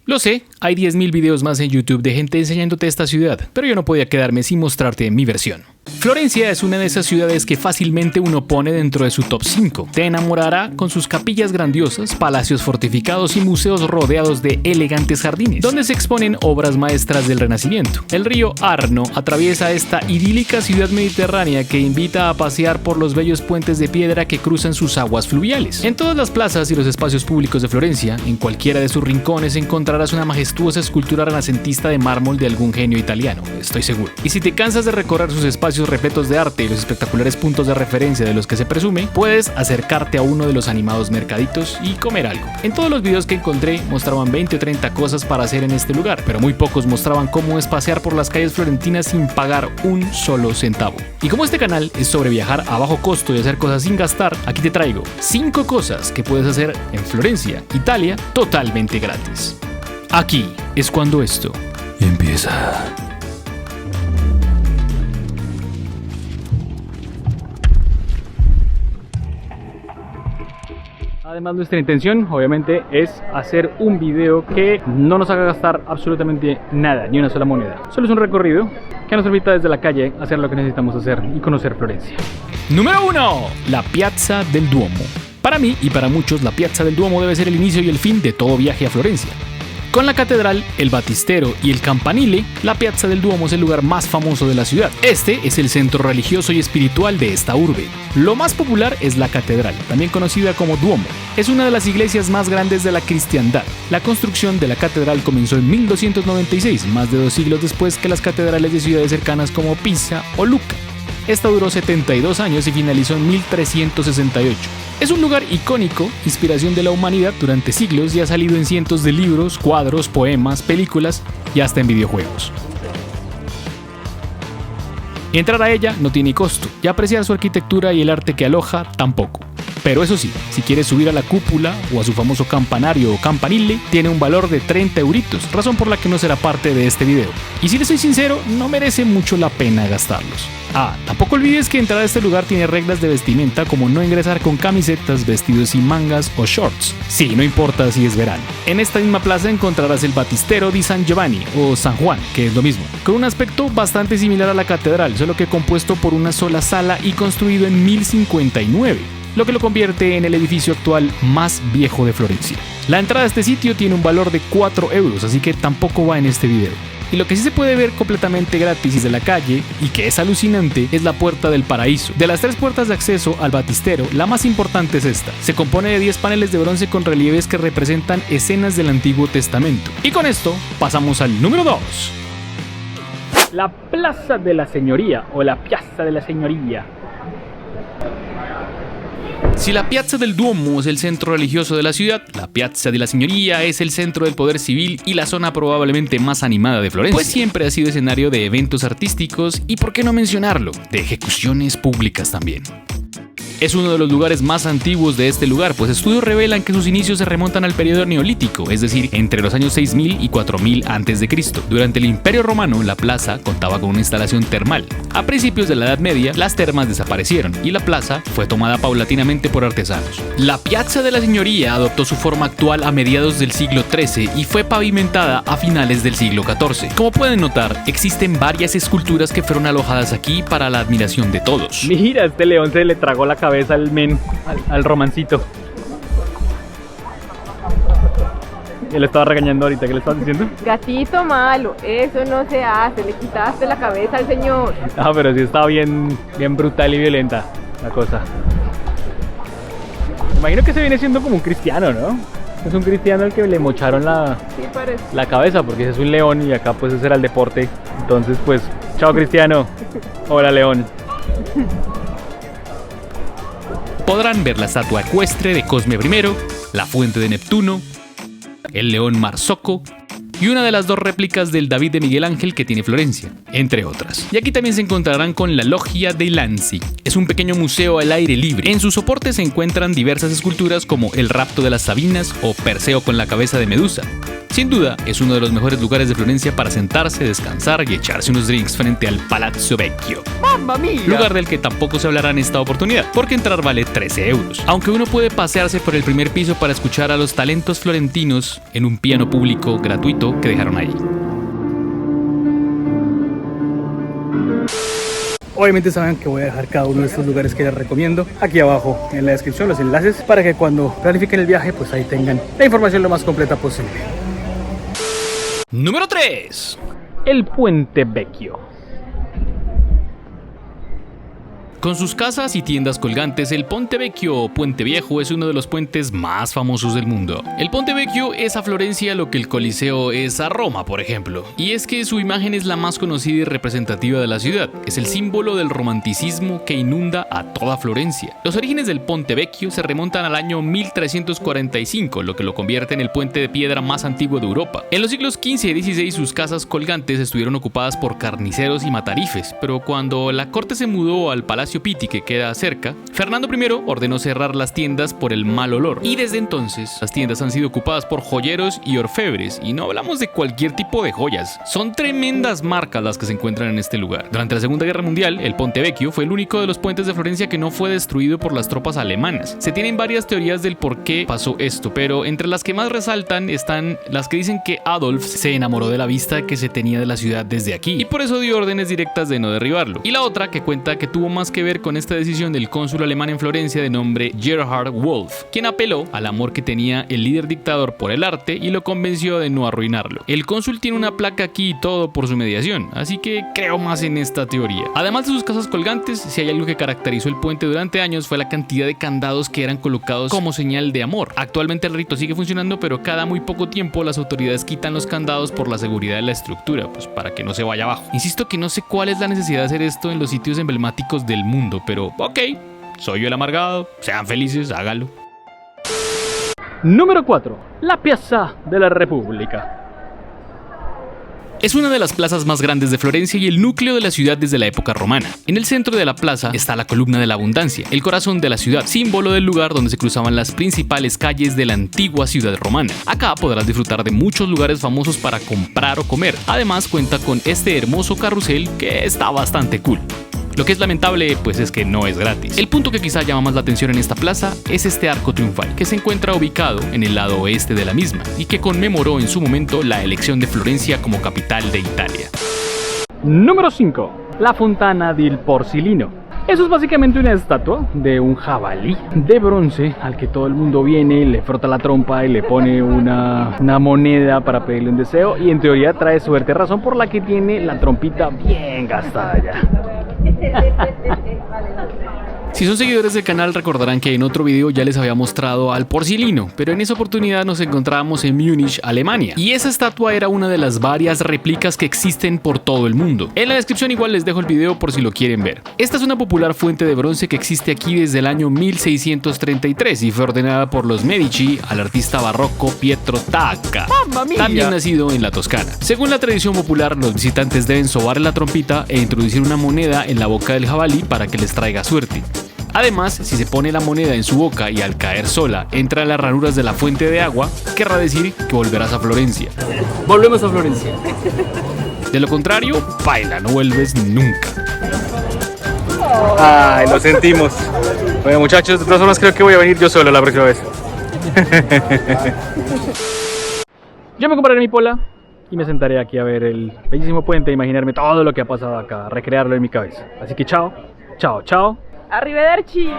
Lo sé, hay 10.000 videos más en YouTube de gente enseñándote esta ciudad, pero yo no podía quedarme sin mostrarte mi versión. Florencia es una de esas ciudades que fácilmente uno pone dentro de su top 5. Te enamorará con sus capillas grandiosas, palacios fortificados y museos rodeados de elegantes jardines, donde se exponen obras maestras del Renacimiento. El río Arno atraviesa esta idílica ciudad mediterránea que invita a pasear por los bellos puentes de piedra que cruzan sus aguas fluviales. En todas las plazas y los espacios públicos de Florencia, en cualquiera de sus rincones encontrarás una majestuosa escultura renacentista de mármol de algún genio italiano, estoy seguro. Y si te cansas de recorrer sus espacios repletos de arte y los espectaculares puntos de referencia de los que se presume, puedes acercarte a uno de los animados mercaditos y comer algo. En todos los videos que encontré mostraban 20 o 30 cosas para hacer en este lugar, pero muy pocos mostraban cómo es pasear por las calles florentinas sin pagar un solo centavo. Y como este canal es sobre viajar a bajo costo y hacer cosas sin gastar, aquí te traigo 5 cosas que puedes hacer en Florencia, Italia, totalmente gratis. Aquí es cuando esto empieza. Además, nuestra intención, obviamente, es hacer un video que no nos haga gastar absolutamente nada, ni una sola moneda. Solo es un recorrido que nos permita desde la calle hacer lo que necesitamos hacer y conocer Florencia. Número 1. La Piazza del Duomo. Para mí y para muchos, la Piazza del Duomo debe ser el inicio y el fin de todo viaje a Florencia. Con la catedral, el Battistero y el Campanile, la Piazza del Duomo es el lugar más famoso de la ciudad. Este es el centro religioso y espiritual de esta urbe. Lo más popular es la catedral, también conocida como Duomo. Es una de las iglesias más grandes de la cristiandad. La construcción de la catedral comenzó en 1296, más de 2 siglos después que las catedrales de ciudades cercanas como Pisa o Lucca. Esta duró 72 años y finalizó en 1368. Es un lugar icónico, inspiración de la humanidad durante siglos y ha salido en cientos de libros, cuadros, poemas, películas y hasta en videojuegos. Entrar a ella no tiene costo y apreciar su arquitectura y el arte que aloja tampoco. Pero eso sí, si quieres subir a la cúpula o a su famoso campanario o campanile, tiene un valor de 30 euritos, razón por la que no será parte de este video. Y si les soy sincero, no merece mucho la pena gastarlos. Tampoco olvides que entrar a este lugar tiene reglas de vestimenta como no ingresar con camisetas, vestidos sin mangas o shorts. Sí, no importa si es verano. En esta misma plaza encontrarás el Battistero di San Giovanni o San Juan, que es lo mismo, con un aspecto bastante similar a la catedral, solo que compuesto por una sola sala y construido en 1059. Lo que lo convierte en el edificio actual más viejo de Florencia. La entrada a este sitio tiene un valor de 4 euros, así que tampoco va en este video. Y lo que sí se puede ver completamente gratis desde la calle, y que es alucinante, es la Puerta del Paraíso. De las 3 puertas de acceso al Battistero, la más importante es esta. Se compone de 10 paneles de bronce con relieves que representan escenas del Antiguo Testamento. Y con esto, pasamos al número 2. La Plaza de la Señoría, o la Piazza de la Señoría. Si la Piazza del Duomo es el centro religioso de la ciudad, la Piazza de la Signoria es el centro del poder civil y la zona probablemente más animada de Florencia, pues siempre ha sido escenario de eventos artísticos y, por qué no mencionarlo, de ejecuciones públicas también. Es uno de los lugares más antiguos de este lugar, pues estudios revelan que sus inicios se remontan al periodo neolítico, es decir, entre los años 6000 y 4000 a.C. Durante el Imperio Romano, la plaza contaba con una instalación termal. A principios de la Edad Media, las termas desaparecieron y la plaza fue tomada paulatinamente por artesanos. La Piazza de la Signoria adoptó su forma actual a mediados del siglo XIII y fue pavimentada a finales del siglo XIV. Como pueden notar, existen varias esculturas que fueron alojadas aquí para la admiración de todos. Mira, este león se le tragó la cabeza al men, al romancito. Él estaba regañando ahorita, ¿qué le estabas diciendo? Gatito malo, eso no se hace, le quitaste la cabeza al señor. Pero sí estaba bien brutal y violenta la cosa. Me imagino que se viene siendo como un cristiano, ¿no? Es un cristiano al que le mocharon la cabeza, porque es un león y acá pues ese era el deporte. Entonces pues, chao cristiano, hola león. Podrán ver la estatua ecuestre de Cosme I, la fuente de Neptuno, el león Marzocco y una de las 2 réplicas del David de Miguel Ángel que tiene Florencia, entre otras. Y aquí también se encontrarán con la Loggia dei Lanzi. Es un pequeño museo al aire libre. En sus soportes se encuentran diversas esculturas como el rapto de las Sabinas o Perseo con la cabeza de Medusa. Sin duda, es uno de los mejores lugares de Florencia para sentarse, descansar y echarse unos drinks frente al Palazzo Vecchio. ¡Mamma mía! Lugar del que tampoco se hablará en esta oportunidad, porque entrar vale 13 euros. Aunque uno puede pasearse por el primer piso para escuchar a los talentos florentinos en un piano público gratuito que dejaron ahí. Obviamente saben que voy a dejar cada uno de estos lugares que les recomiendo aquí abajo en la descripción, los enlaces, para que cuando planifiquen el viaje pues ahí tengan la información lo más completa posible. Número 3. El Puente Vecchio. Con sus casas y tiendas colgantes, el Ponte Vecchio o Puente Viejo es uno de los puentes más famosos del mundo. El Ponte Vecchio es a Florencia lo que el Coliseo es a Roma, por ejemplo. Y es que su imagen es la más conocida y representativa de la ciudad. Es el símbolo del romanticismo que inunda a toda Florencia. Los orígenes del Ponte Vecchio se remontan al año 1345, lo que lo convierte en el puente de piedra más antiguo de Europa. En los siglos XV y XVI sus casas colgantes estuvieron ocupadas por carniceros y matarifes, pero cuando la corte se mudó al Palacio Pitti, que queda cerca, Fernando I ordenó cerrar las tiendas por el mal olor, y desde entonces las tiendas han sido ocupadas por joyeros y orfebres, y no hablamos de cualquier tipo de joyas. Son tremendas marcas las que se encuentran en este lugar. Durante la Segunda Guerra Mundial, el Ponte Vecchio fue el único de los puentes de Florencia que no fue destruido por las tropas alemanas. Se tienen varias teorías del por qué pasó esto, pero entre las que más resaltan están las que dicen que Adolf se enamoró de la vista que se tenía de la ciudad desde aquí, y por eso dio órdenes directas de no derribarlo. Y la otra que cuenta que tuvo más que ver con esta decisión del cónsul alemán en Florencia de nombre Gerhard Wolf, quien apeló al amor que tenía el líder dictador por el arte y lo convenció de no arruinarlo. El cónsul tiene una placa aquí y todo por su mediación, así que creo más en esta teoría. Además de sus casas colgantes, si hay algo que caracterizó el puente durante años fue la cantidad de candados que eran colocados como señal de amor. Actualmente el rito sigue funcionando, pero cada muy poco tiempo las autoridades quitan los candados por la seguridad de la estructura, pues para que no se vaya abajo. Insisto que no sé cuál es la necesidad de hacer esto en los sitios emblemáticos del mundo, pero ok, soy yo el amargado, sean felices, hágalo. Número 4. La Piazza de la República. Es una de las plazas más grandes de Florencia y el núcleo de la ciudad desde la época romana. En el centro de la plaza está la columna de la abundancia, el corazón de la ciudad, símbolo del lugar donde se cruzaban las principales calles de la antigua ciudad romana. Acá podrás disfrutar de muchos lugares famosos para comprar o comer. Además cuenta con este hermoso carrusel que está bastante cool. Lo que es lamentable, pues es que no es gratis. El punto que quizá llama más la atención en esta plaza es este arco triunfal, que se encuentra ubicado en el lado oeste de la misma, y que conmemoró en su momento la elección de Florencia como capital de Italia. Número 5. La Fontana del Porcellino. Eso es básicamente una estatua de un jabalí de bronce al que todo el mundo viene, le frota la trompa y le pone una moneda para pedirle un deseo, y en teoría trae suerte, razón por la que tiene la trompita bien gastada ya. Si son seguidores del canal recordarán que en otro video ya les había mostrado al Porcellino, pero en esa oportunidad nos encontrábamos en Múnich, Alemania, y esa estatua era una de las varias réplicas que existen por todo el mundo. En la descripción igual les dejo el video por si lo quieren ver. Esta es una popular fuente de bronce que existe aquí desde el año 1633 y fue ordenada por los Medici al artista barroco Pietro Tacca, también nacido en la Toscana. Según la tradición popular, los visitantes deben sobar la trompita e introducir una moneda en la boca del jabalí para que les traiga suerte. Además, si se pone la moneda en su boca y al caer sola entra a las ranuras de la fuente de agua, querrá decir que volverás a Florencia. Volvemos a Florencia. De lo contrario, baila, no vuelves nunca. Ay, lo sentimos. Bueno, muchachos, de todas formas creo que voy a venir yo solo la próxima vez. Yo me compraré mi pola y me sentaré aquí a ver el bellísimo puente, a imaginarme todo lo que ha pasado acá, a recrearlo en mi cabeza. Así que chao, chao, chao. Arrivederci.